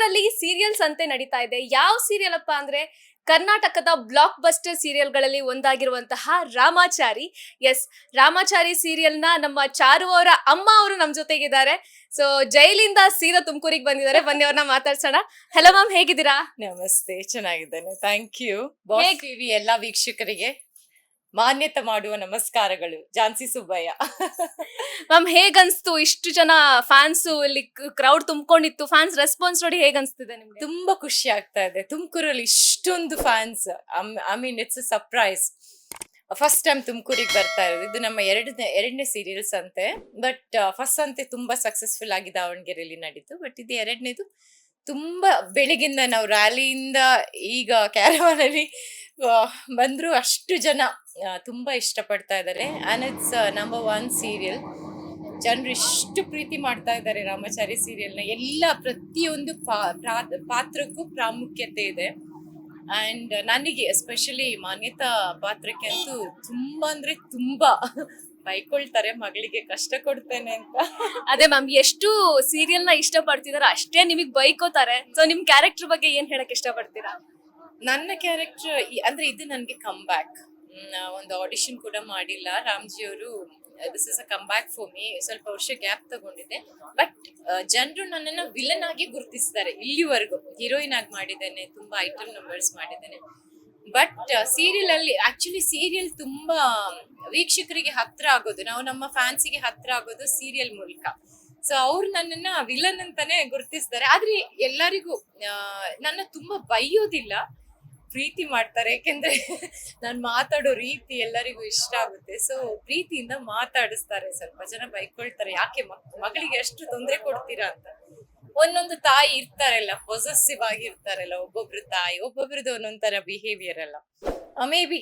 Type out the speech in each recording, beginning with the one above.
ಬೆಂಗಳೂರಲ್ಲಿ ಸೀರಿಯಲ್ಸ್ ಅಂತೆ ನಡೀತಾ ಇದೆ. ಯಾವ ಸೀರಿಯಲ್ ಅಪ್ಪ ಅಂದ್ರೆ ಕರ್ನಾಟಕದ ಬ್ಲಾಕ್ ಬಸ್ಟರ್ ಸೀರಿಯಲ್ಗಳಲ್ಲಿ ಒಂದಾಗಿರುವಂತಹ ರಾಮಾಚಾರಿ. ಎಸ್, ರಾಮಾಚಾರಿ ಸೀರಿಯಲ್ನ ನಮ್ಮ ಚಾರು ಅವರ ಅಮ್ಮ ಅವರು ನಮ್ಮ ಜೊತೆಗಿದ್ದಾರೆ. ಸೊ ಜೈಲಿಂದ ಸೀದಾ ತುಮಕೂರಿಗೆ ಬಂದಿದ್ದಾರೆ. ಬನ್ನಿ ಅವ್ರನ್ನ ಮಾತಾಡ್ಸೋಣ. ಹಲೋ ಮ್ಯಾಮ್, ಹೇಗಿದ್ದೀರಾ? ನಮಸ್ತೆ, ಚೆನ್ನಾಗಿದ್ದೇನೆ. Thank you. ಬಾಸ್ ಟಿವಿ ಎಲ್ಲಾ ವೀಕ್ಷಕರಿಗೆ ಮಾನ್ಯತೆ ಮಾಡುವ ನಮಸ್ಕಾರಗಳು. ಝಾನ್ಸಿ ಸುಬ್ಬಯ್ಯ. ಮ್ಯಾಮ್, ಹೇಗನ್ಸ್ತು? ಇಷ್ಟು ಜನ ಫ್ಯಾನ್ಸ್, ಇಲ್ಲಿ ಕ್ರೌಡ್ ತುಂಬಿಕೊಂಡಿತ್ತು. ಫ್ಯಾನ್ಸ್ ರೆಸ್ಪಾನ್ಸ್ ನೋಡಿ ಹೇಗನ್ಸ್ತಿದೆ ನಿಮ್ಗೆ? ತುಂಬಾ ಖುಷಿ ಆಗ್ತಾ ಇದೆ. ತುಮಕೂರಲ್ಲಿ ಇಷ್ಟೊಂದು fans. I mean it's a surprise. First time ತುಮಕೂರಿಗೆ ಬರ್ತಾ ಇರೋದು. ಇದು ನಮ್ಮ ಎರಡನೇ ಸೀರಿಯಲ್ಸ್ ಅಂತೆ. ಬಟ್ ಫಸ್ಟ್ ಅಂತೆ ತುಂಬಾ ಸಕ್ಸಸ್ಫುಲ್ ಆಗಿ ದಾವಣಗೆರೆಯಲ್ಲಿ ನಡೀತು. ಬಟ್ ಇದು ಎರಡನೇದು. ತುಂಬಾ ಬೆಳಗಿಂದ ನಾವು ರ್ಯಾಲಿಯಿಂದ ಈಗ ಕ್ಯಾರವಾನ್ ಅಲ್ಲಿ ಬಂದ್ರು ಅಷ್ಟು ಜನ ತುಂಬಾ ಇಷ್ಟಪಡ್ತಾ ಇದ್ದಾರೆ. And it's number 1 serial. ಜನರು ಇಷ್ಟು ಪ್ರೀತಿ ಮಾಡ್ತಾ ಇದ್ದಾರೆ ರಾಮಾಚಾರಿ ಸೀರಿಯಲ್ನ. ಎಲ್ಲ ಪ್ರತಿಯೊಂದು ಪಾತ್ರಕ್ಕೂ ಪ್ರಾಮುಖ್ಯತೆ ಇದೆ. ಅಂಡ್ ನನಗೆ ಎಸ್ಪೆಷಲಿ ಮಾನ್ಯತಾ ಪಾತ್ರಕ್ಕೆ ಅಂತೂ ತುಂಬಾ ಅಂದ್ರೆ ತುಂಬಾ ಬೈಕೊಳ್ತಾರೆ, ಮಗಳಿಗೆ ಕಷ್ಟ ಕೊಡ್ತೇನೆ ಅಂತ. ಅದೇ ಮ್ಯಾಮ್, ಎಷ್ಟು ಸೀರಿಯಲ್ ನ ಇಷ್ಟ ಪಡ್ತಿದಾರ ಅಷ್ಟೇ ನಿಮಗ್ ಬೈಕೋತಾರೆ. ಸೊ ನಿಮ್ ಕ್ಯಾರೆಕ್ಟರ್ ಬಗ್ಗೆ ಏನ್ ಹೇಳಕ್ ಇಷ್ಟ ಪಡ್ತೀರಾ? ನನ್ನ ಕ್ಯಾರೆಕ್ಟರ್ ಅಂದ್ರೆ ಇದು ನನ್ಗೆ ಕಮ್ ಬ್ಯಾಕ್. ಒಂದು ಆಡಿಷನ್ ಕೂಡ ಮಾಡಿಲ್ಲ. ರಾಮ್ಜಿ ಅವರು this is a come back for me. ಸ್ವಲ್ಪ ವರ್ಷ ಗ್ಯಾಪ್ ತಗೊಂಡಿದ್ದೆ. ಬಟ್ ಜನರು ನನ್ನನ್ನ ವಿಲನ್ ಆಗಿ ಗುರುತಿಸಿದ್ದಾರೆ. ಇಲ್ಲಿವರೆಗೂ ಹೀರೋಯಿನ್ ಆಗಿ ಮಾಡಿದ್ದೇನೆ, ತುಂಬಾ ಐಟಮ್ ನಂಬರ್ಸ್ ಮಾಡಿದ್ದೇನೆ. ಬಟ್ ಸೀರಿಯಲ್ ಅಲ್ಲಿ ಆಕ್ಚುಲಿ ಸೀರಿಯಲ್ ತುಂಬಾ ವೀಕ್ಷಕರಿಗೆ ಹತ್ರ ಆಗೋದು, ನಾವು ನಮ್ಮ ಫ್ಯಾನ್ಸಿಗೆ ಹತ್ರ ಆಗೋದು ಸೀರಿಯಲ್ ಮೂಲಕ. ಸೊ ಅವ್ರು ನನ್ನನ್ನ ವಿಲನ್ ಅಂತಾನೆ ಗುರುತಿಸ್ತಾರೆ. ಆದ್ರೆ ಎಲ್ಲರಿಗೂ ನನ್ನ ತುಂಬಾ ಬೈಯೋದಿಲ್ಲ, ಪ್ರೀತಿ ಮಾಡ್ತಾರೆ. ಯಾಕೆಂದ್ರೆ ನಾನು ಮಾತಾಡೋ ರೀತಿ ಎಲ್ಲರಿಗೂ ಇಷ್ಟ ಆಗುತ್ತೆ. ಸೊ ಪ್ರೀತಿಯಿಂದ ಮಾತಾಡಿಸ್ತಾರೆ. ಸ್ವಲ್ಪ ಜನ ಬೈಕೊಳ್ತಾರೆ, ಯಾಕೆ ಮಗಳಿಗೆ ಅಷ್ಟು ತೊಂದರೆ ಕೊಡ್ತೀರಾ ಅಂತ. ಒಂದೊಂದು ತಾಯಿ ಇರ್ತಾರಲ್ಲ, ಪೊಸೆಸಿವ್ ಆಗಿರ್ತಾರಲ್ಲ. ಒಬ್ಬೊಬ್ರು ತಾಯಿ, ಒಬ್ಬೊಬ್ರದ್ದು ಒಂದೊಂದರ ಬಿಹೇವಿಯರ್ ಅಲ್ಲ. ಮೇ ಬಿ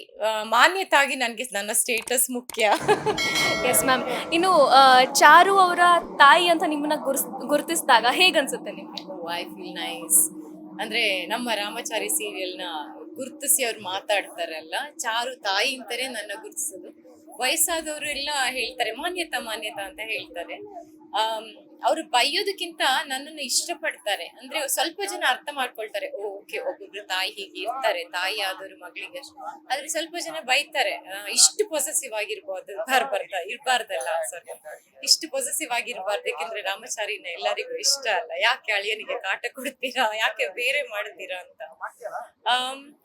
ಮಾನ್ಯತಾಗಿ ನನ್ಗೆ ನನ್ನ ಸ್ಟೇಟಸ್ ಮುಖ್ಯ. Yes ma'am. ಇನ್ನು ಚಾರು ಅವರ ತಾಯಿ ಅಂತ ನಿಮ್ಮನ್ನ ಗುರುತಿಸಿದಾಗ ಹೇಗನ್ಸುತ್ತೆ ನಿಮ್ಗೆ? I feel nice. ಅಂದ್ರೆ ನಮ್ಮ ರಾಮಾಚಾರಿ ಸೀರಿಯಲ್ನ ಗುರುತಿಸಿ ಅವ್ರು ಮಾತಾಡ್ತಾರಲ್ಲ, ಚಾರು ತಾಯಿ ಅಂತಾನೆ ನನ್ನ ಗುರುತಿಸೋದು. ವಯಸ್ಸಾದವರು ಎಲ್ಲ ಹೇಳ್ತಾರೆ ಮಾನ್ಯತಾ ಮಾನ್ಯತಾ ಅಂತ ಹೇಳ್ತಾರೆ. ಅವ್ರು ಬೈಯೋದಕ್ಕಿಂತ ನನ್ನನ್ನು ಇಷ್ಟಪಡ್ತಾರೆ. ಅಂದ್ರೆ ಸ್ವಲ್ಪ ಜನ ಅರ್ಥ ಮಾಡ್ಕೊಳ್ತಾರೆ, ಓಕೆ ಒಬ್ಬೊಬ್ರು ತಾಯಿ ಹೀಗೆ ಇರ್ತಾರೆ, ತಾಯಿ ಆದವರು ಮಗಳಿಗೆ ಅಷ್ಟು. ಆದ್ರೆ ಸ್ವಲ್ಪ ಜನ ಬೈತಾರೆ, ಇಷ್ಟು ಪೊಸೆಸಿವ್ ಆಗಿರ್ಬೋದು ಇರ್ಬಾರ್ದಲ್ಲ. ಸಾರಿ, ಇಷ್ಟು ಪೊಸೆಸಿವ್ ಆಗಿರ್ಬಾರ್ದು. ಯಾಕೆಂದ್ರೆ ರಾಮಚಾರಿನ ಎಲ್ಲರಿಗೂ ಇಷ್ಟ ಅಲ್ಲ. ಯಾಕೆ ಅಳಿಯನಿಗೆ ಕಾಟ ಕೊಡ್ತೀರಾ, ಯಾಕೆ ಬೇರೆ ಮಾಡ್ತೀರಾ ಅಂತ.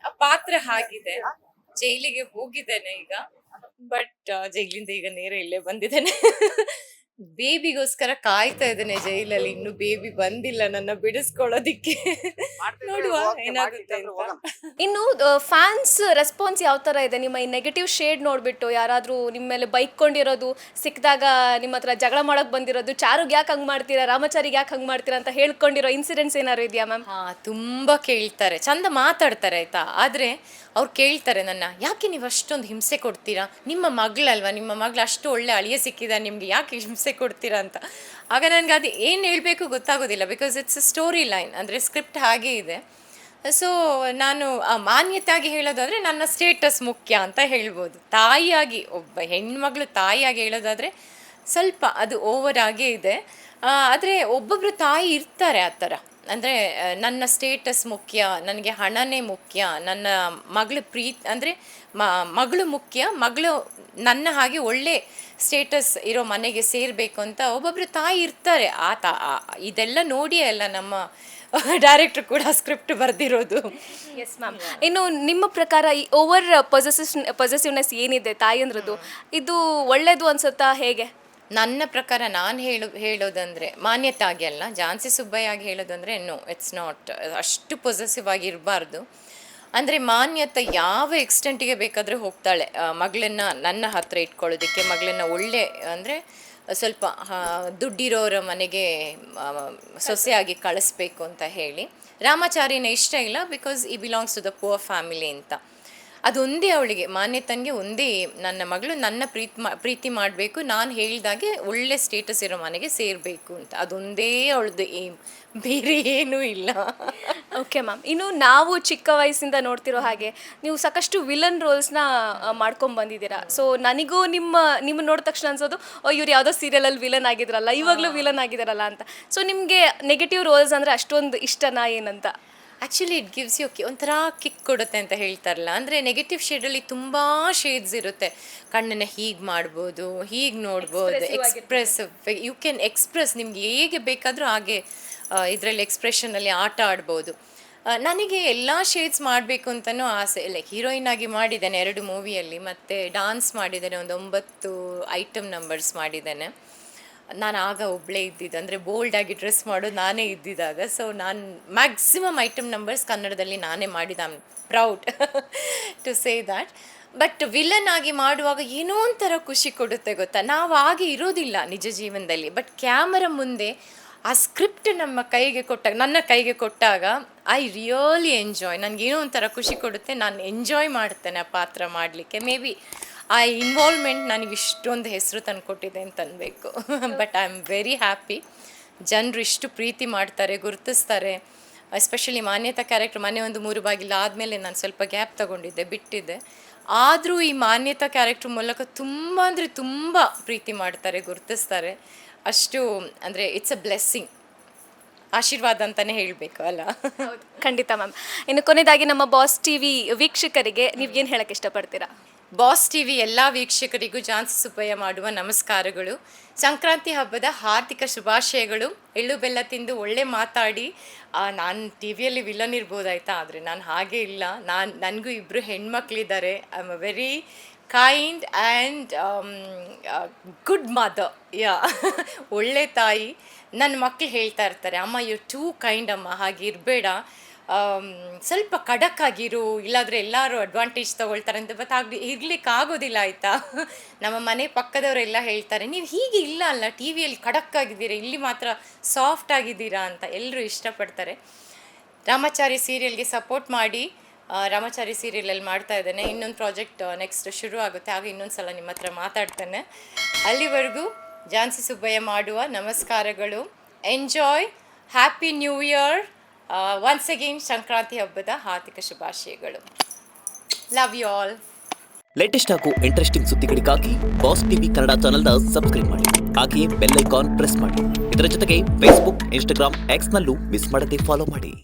ಆ ಪಾತ್ರ ಹಾಗಿದೆ. ಜೈಲಿಗೆ ಹೋಗಿದ್ದೇನೆ ಈಗ. ಬಟ್ ಜೈಲಿಂದ ಈಗ ನೇರ ಇಲ್ಲೇ ಬಂದಿದ್ದೇನೆ. ಬೇಬಿಗೋಸ್ಕರ ಕಾಯ್ತಾ ಇದ್ದೇನೆ ಜೈಲಲ್ಲಿ. ಇನ್ನು ಬೇಬಿ ಬಂದಿಲ್ಲ ನನ್ನ ಬಿಡಿಸ್ಕೊಳ್ಳೋದಿಕ್ಕೆ. ನೋಡುವ ಏನಾಗುತ್ತೆ ಅಂತ. ಇನ್ನು ಫ್ಯಾನ್ಸ್ ರೆಸ್ಪಾನ್ಸ್ ಯಾವ ತರ ಇದೆ? ನಿಮ್ಮ ಈ ನೆಗೆಟಿವ್ ಶೇಡ್ ನೋಡ್ಬಿಟ್ಟು ಯಾರಾದ್ರೂ ನಿಮ್ಮ ಮೇಲೆ ಬೈಕೊಂಡಿರೋದು, ಸಿಕ್ಕಿದಾಗ ನಿಮ್ಮ ಹತ್ರ ಜಗಳ ಮಾಡಕ್ ಬಂದಿರೋದು, ಚಾರುಗ್ ಯಾಕೆ ಹಂಗ್ ಮಾಡ್ತೀರಾ, ರಾಮಚಾರಿಗೆ ಯಾಕೆ ಹಂಗ್ ಮಾಡ್ತೀರಾ ಅಂತ ಹೇಳ್ಕೊಂಡಿರೋ ಇನ್ಸಿಡೆಂಟ್ಸ್ ಏನಾದ್ರು ಇದೆಯಾ ಮ್ಯಾಮ್? ತುಂಬಾ ಕೇಳ್ತಾರೆ, ಚಂದ ಮಾತಾಡ್ತಾರೆ ಆಯ್ತಾ. ಆದ್ರೆ ಅವ್ರು ಕೇಳ್ತಾರೆ ನನ್ನ, ಯಾಕೆ ನೀವು ಅಷ್ಟೊಂದು ಹಿಂಸೆ ಕೊಡ್ತೀರಾ, ನಿಮ್ಮ ಮಗಳಲ್ವಾ, ನಿಮ್ಮ ಮಗಳು ಅಷ್ಟು ಒಳ್ಳೆ ಅಳಿಯ ಸಿಕ್ಕಿದ, ನಿಮ್ಗೆ ಯಾಕೆ ಹಿಂಸೆ ಕೊಡ್ತೀರಾ ಅಂತ. ಆಗ ನನ್ಗೆ ಅದು ಏನು ಹೇಳಬೇಕು ಗೊತ್ತಾಗೋದಿಲ್ಲ. Because it's a story line, ಅಂದರೆ ಸ್ಕ್ರಿಪ್ಟ್ ಹಾಗೇ ಇದೆ. ಸೊ ನಾನು ಮಾನ್ಯತೆಯಾಗಿ ಹೇಳೋದಾದರೆ ನನ್ನ ಸ್ಟೇಟಸ್ ಮುಖ್ಯ ಅಂತ ಹೇಳ್ಬೋದು. ತಾಯಿಯಾಗಿ, ಒಬ್ಬ ಹೆಣ್ಮಗಳು ತಾಯಿಯಾಗಿ ಹೇಳೋದಾದರೆ ಸ್ವಲ್ಪ ಅದು ಓವರ್ ಆಗೇ ಇದೆ. ಆದರೆ ಒಬ್ಬೊಬ್ಬರು ತಾಯಿ ಇರ್ತಾರೆ ಆ ಥರ. ಅಂದರೆ ನನ್ನ ಸ್ಟೇಟಸ್ ಮುಖ್ಯ, ನನಗೆ ಹಣನೇ ಮುಖ್ಯ, ನನ್ನ ಮಗಳು ಅಂದರೆ ಮಗಳು ಮುಖ್ಯ, ಮಗಳು ನನ್ನ ಹಾಗೆ ಒಳ್ಳೆ ಸ್ಟೇಟಸ್ ಇರೋ ಮನೆಗೆ ಸೇರಬೇಕು ಅಂತ ಒಬ್ಬೊಬ್ರು ತಾಯಿ ಇರ್ತಾರೆ. ಇದೆಲ್ಲ ನೋಡಿಯೇ ಅಲ್ಲ ನಮ್ಮ ಡೈರೆಕ್ಟರ್ ಕೂಡ ಸ್ಕ್ರಿಪ್ಟ್ ಬರೆದಿರೋದು. Yes ma'am. ಇನ್ನು ನಿಮ್ಮ ಪ್ರಕಾರ ಈ ಓವರ್ ಪೊಸೆಸಿವ್ನೆಸ್ ಏನಿದೆ ತಾಯಂದ್ರದ್ದು, ಇದು ಒಳ್ಳೇದು ಅನ್ಸುತ್ತಾ, ಹೇಗೆ? ನನ್ನ ಪ್ರಕಾರ ನಾನು ಹೇಳೋದಂದರೆ ಮಾನ್ಯತಾಗಿ ಅಲ್ಲ, ಝಾನ್ಸಿ ಸುಬ್ಬಯ್ಯ ಆಗಿ ಹೇಳೋದಂದರೆ ನೋ, ಇಟ್ಸ್ ನಾಟ್. ಅಷ್ಟು ಪೊಸೆಸಿವ್ ಆಗಿರಬಾರ್ದು. ಅಂದರೆ ಮಾನ್ಯತೆ ಯಾವ ಎಕ್ಸ್ಟೆಂಟಿಗೆ ಬೇಕಾದರೆ ಹೋಗ್ತಾಳೆ ಮಗಳನ್ನ ನನ್ನ ಹತ್ರ ಇಟ್ಕೊಳ್ಳೋದಕ್ಕೆ. ಮಗಳನ್ನ ಒಳ್ಳೆ ಅಂದರೆ ಸ್ವಲ್ಪ ದುಡ್ಡಿರೋರ ಮನೆಗೆ ಸೊಸೆಯಾಗಿ ಕಳಿಸ್ಬೇಕು ಅಂತ ಹೇಳಿ. ರಾಮಾಚಾರಿನ ಇಷ್ಟ ಇಲ್ಲ, ಬಿಕಾಸ್ ಈ belongs to the poor family ಅಂತ. ಅದೊಂದೇ ಅವಳಿಗೆ, ಮಾನ್ಯತನಿಗೆ ಒಂದೇ, ನನ್ನ ಮಗಳು ನನ್ನ ಪ್ರೀತಿ ಮಾಡಬೇಕು, ನಾನು ಹೇಳಿದಾಗೆ ಒಳ್ಳೆ ಸ್ಟೇಟಸ್ ಇರೋ ಮನೆಗೆ ಸೇರಬೇಕು ಅಂತ. ಅದೊಂದೇ ಅವಳದು ಏಮ್, ಬೇರೆ ಏನೂ ಇಲ್ಲ. ಓಕೆ ಮ್ಯಾಮ್, ಇನ್ನು ನಾವು ಚಿಕ್ಕ ವಯಸ್ಸಿಂದ ನೋಡ್ತಿರೋ ಹಾಗೆ ನೀವು ಸಾಕಷ್ಟು ವಿಲನ್ ರೋಲ್ಸ್ನ ಮಾಡ್ಕೊಂಡ್ ಬಂದಿದ್ದೀರಾ. ಸೊ ನನಗೂ ನಿಮ್ಮ ನೋಡಿದ ತಕ್ಷಣ ಅನ್ಸೋದು, ಇವ್ರು ಯಾವುದೋ ಸೀರಿಯಲಲ್ಲಿ ವಿಲನ್ ಆಗಿದ್ರಲ್ಲ, ಇವಾಗಲೂ ವಿಲನ್ ಆಗಿದಾರಲ್ಲ ಅಂತ. ಸೊ ನಿಮಗೆ ನೆಗೆಟಿವ್ ರೋಲ್ಸ್ ಅಂದರೆ ಅಷ್ಟೊಂದು ಇಷ್ಟನಾ ಏನಂತ? ಆ್ಯಕ್ಚುಲಿ ಇಟ್ ಗಿವ್ಸ್ ಯು ಒಂಥರ ಕಿಕ್ ಕೊಡುತ್ತೆ ಅಂತ ಹೇಳ್ತಾರಲ್ಲ, ಅಂದರೆ ನೆಗೆಟಿವ್ ಶೇಡಲ್ಲಿ ತುಂಬ ಶೇಡ್ಸ್ ಇರುತ್ತೆ. ಕಣ್ಣನ್ನು ಹೀಗೆ ಮಾಡ್ಬೋದು, ಹೀಗೆ ನೋಡ್ಬೋದು, ಎಕ್ಸ್ಪ್ರೆಸಿವ್, ಯು ಕ್ಯಾನ್ ಎಕ್ಸ್ಪ್ರೆಸ್, ನಿಮ್ಗೆ ಹೇಗೆ ಬೇಕಾದರೂ ಹಾಗೆ ಇದರಲ್ಲಿ ಎಕ್ಸ್ಪ್ರೆಷನಲ್ಲಿ ಆಟ ಆಡ್ಬೋದು. ನನಗೆ ಎಲ್ಲ ಶೇಡ್ಸ್ ಮಾಡಬೇಕು ಅಂತಲೂ ಆಸೆ. ಲೈಕ್ ಹೀರೋಯಿನ್ ಆಗಿ ಮಾಡಿದ್ದೇನೆ 2 ಮೂವಿಯಲ್ಲಿ, ಮತ್ತು ಡಾನ್ಸ್ ಮಾಡಿದ್ದೇನೆ, ಒಂದು 9 ಐಟಮ್ ನಂಬರ್ಸ್ ಮಾಡಿದ್ದೇನೆ. ನಾನು ಆಗ ಒಬ್ಬಳೇ ಇದ್ದಿದ್ದು, ಅಂದರೆ ಬೋಲ್ಡಾಗಿ ಡ್ರೆಸ್ ಮಾಡೋದು ನಾನೇ ಇದ್ದಿದ್ದಾಗ. ಸೊ ನಾನು ಮ್ಯಾಕ್ಸಿಮಮ್ ಐಟಮ್ ನಂಬರ್ಸ್ ಕನ್ನಡದಲ್ಲಿ ನಾನೇ ಮಾಡಿದ. I am proud to say that. But villain ಆಗಿ ಮಾಡುವಾಗ ಏನೋ ಒಂಥರ ಖುಷಿ ಕೊಡುತ್ತೆ ಗೊತ್ತಾ. ನಾವು ಹಾಗೆ ಇರೋದಿಲ್ಲ ನಿಜ ಜೀವನದಲ್ಲಿ, ಬಟ್ ಕ್ಯಾಮರಾ ಮುಂದೆ ಆ ಸ್ಕ್ರಿಪ್ಟ್ ನನ್ನ ಕೈಗೆ ಕೊಟ್ಟಾಗ ಐ ರಿಯಲಿ ಎಂಜಾಯ್. ನನಗೇನೋ ಒಂಥರ ಖುಷಿ ಕೊಡುತ್ತೆ, ನಾನು ಎಂಜಾಯ್ ಮಾಡ್ತೇನೆ ಆ ಪಾತ್ರ ಮಾಡಲಿಕ್ಕೆ. ಮೇ ಬಿ ಆ ಇನ್ವಾಲ್ವ್ಮೆಂಟ್ ನನಗೆ ಇಷ್ಟೊಂದು ಹೆಸರು ತಂದುಕೊಟ್ಟಿದೆ ಅಂತ ಅನ್ಬೇಕು. But I am very happy. ಜನರು ಇಷ್ಟು ಪ್ರೀತಿ ಮಾಡ್ತಾರೆ, ಗುರುತಿಸ್ತಾರೆ. ಎಸ್ಪೆಷಲಿ ಮಾನ್ಯತಾ ಕ್ಯಾರೆಕ್ಟರ್ ಮನೆ ಒಂದು 3 ಬಾಗಿಲು ಆದಮೇಲೆ ನಾನು ಸ್ವಲ್ಪ ಗ್ಯಾಪ್ ತಗೊಂಡಿದ್ದೆ, ಬಿಟ್ಟಿದ್ದೆ. ಆದರೂ ಈ ಮಾನ್ಯತಾ ಕ್ಯಾರೆಕ್ಟರ್ ಮೂಲಕ ತುಂಬ ಅಂದರೆ ತುಂಬ ಪ್ರೀತಿ ಮಾಡ್ತಾರೆ, ಗುರುತಿಸ್ತಾರೆ. ಅಷ್ಟು ಅಂದರೆ ಇಟ್ಸ್ ಅ ಬ್ಲೆಸ್ಸಿಂಗ್, ಆಶೀರ್ವಾದ ಅಂತಲೇ ಹೇಳಬೇಕು ಅಲ್ಲ. ಖಂಡಿತ ಮ್ಯಾಮ್. ಇನ್ನು ಕೊನೆಯದಾಗಿ ನಮ್ಮ ಬಾಸ್ ಟಿವಿ ವೀಕ್ಷಕರಿಗೆ ನೀವೇನು ಹೇಳಕ್ಕೆ ಇಷ್ಟಪಡ್ತೀರಾ? ಬಾಸ್ ಟಿವಿ ಎಲ್ಲ ವೀಕ್ಷಕರಿಗೂ ಝಾನ್ಸಿ ಸುಬ್ಬಯ್ಯ ಮಾಡುವ ನಮಸ್ಕಾರಗಳು. ಸಂಕ್ರಾಂತಿ ಹಬ್ಬದ ಹಾರ್ದಿಕ ಶುಭಾಶಯಗಳು. ಎಳ್ಳು ಬೆಲ್ಲ ತಿಂದು ಒಳ್ಳೆ ಮಾತಾಡಿ. ನಾನು ಟಿ ವಿಯಲ್ಲಿ ವಿಲನ್ ಇರ್ಬೋದಾಯ್ತಾ, ಆದರೆ ನಾನು ಹಾಗೇ ಇಲ್ಲ. ನನಗೂ 2 ಹೆಣ್ಮಕ್ಳಿದ್ದಾರೆ. I am a very kind and good mother. Yeah, ಒಳ್ಳೆ ತಾಯಿ. ನನ್ನ ಮಕ್ಕಳು ಹೇಳ್ತಾ ಇರ್ತಾರೆ, ಅಮ್ಮ ಯು ಟೂ ಕೈಂಡ್ ಅಮ್ಮ, ಹಾಗೆ ಇರಬೇಡ, ಸ್ವಲ್ಪ ಖಡಕ್ ಆಗಿರು, ಇಲ್ಲಾಂದರೆ ಎಲ್ಲರೂ ಅಡ್ವಾಂಟೇಜ್ ತೊಗೊಳ್ತಾರೆ ಅಂತ. ಬಟ್ ಇರ್ಲಿಕ್ಕೆ ಆಗೋದಿಲ್ಲ ಆಯಿತಾ. ನಮ್ಮ ಮನೆ ಪಕ್ಕದವರೆಲ್ಲ ಹೇಳ್ತಾರೆ, ನೀವು ಹೀಗೆ ಇಲ್ಲ ಅಲ್ಲ, ಟಿ ವಿಯಲ್ಲಿ ಖಡಕ್ ಆಗಿದ್ದೀರಾ, ಇಲ್ಲಿ ಮಾತ್ರ ಸಾಫ್ಟ್ ಆಗಿದ್ದೀರಾ ಅಂತ ಎಲ್ಲರೂ ಇಷ್ಟಪಡ್ತಾರೆ. ರಾಮಾಚಾರಿ ಸೀರಿಯಲ್ಗೆ ಸಪೋರ್ಟ್ ಮಾಡಿ. ರಾಮಾಚಾರಿ ಸೀರಿಯಲಲ್ಲಿ ಮಾಡ್ತಾ ಇದ್ದೇನೆ. ಇನ್ನೊಂದು ಪ್ರಾಜೆಕ್ಟ್ ನೆಕ್ಸ್ಟ್ ಶುರು ಆಗುತ್ತೆ, ಆಗ ಇನ್ನೊಂದು ಸಲ ನಿಮ್ಮ ಹತ್ರ ಮಾತಾಡ್ತೇನೆ. ಅಲ್ಲಿವರೆಗೂ ಝಾನ್ಸಿ ಸುಬ್ಬಯ್ಯ ಮಾಡುವ ನಮಸ್ಕಾರಗಳು. Enjoy, happy new year. Once again Sankranti ಹಬ್ಬದ ಹಾರ್ದಿಕ ಶುಭಾಶಯಗಳು. Love you all. ಲೇಟೆಸ್ಟ್ ಹಾಗೂ ಇಂಟ್ರೆಸ್ಟಿಂಗ್ ಸುದ್ದಿಗಳಿಗಾಗಿ ಬಾಸ್ ಟಿವಿ ಕನ್ನಡ ಚಾನೆಲ್ನ ಸಬ್ಸ್ಕ್ರೈಬ್ ಮಾಡಿ. ಹಾಗೆಯೇ ಬೆಲ್ ಐಕಾನ್ ಪ್ರೆಸ್ ಮಾಡಿ. ಇದರ ಜೊತೆಗೆ ಫೇಸ್ಬುಕ್, ಇನ್ಸ್ಟಾಗ್ರಾಮ್, ಎಕ್ಸ್ನಲ್ಲೂ ಮಿಸ್ ಮಾಡದೆ ಫಾಲೋ ಮಾಡಿ.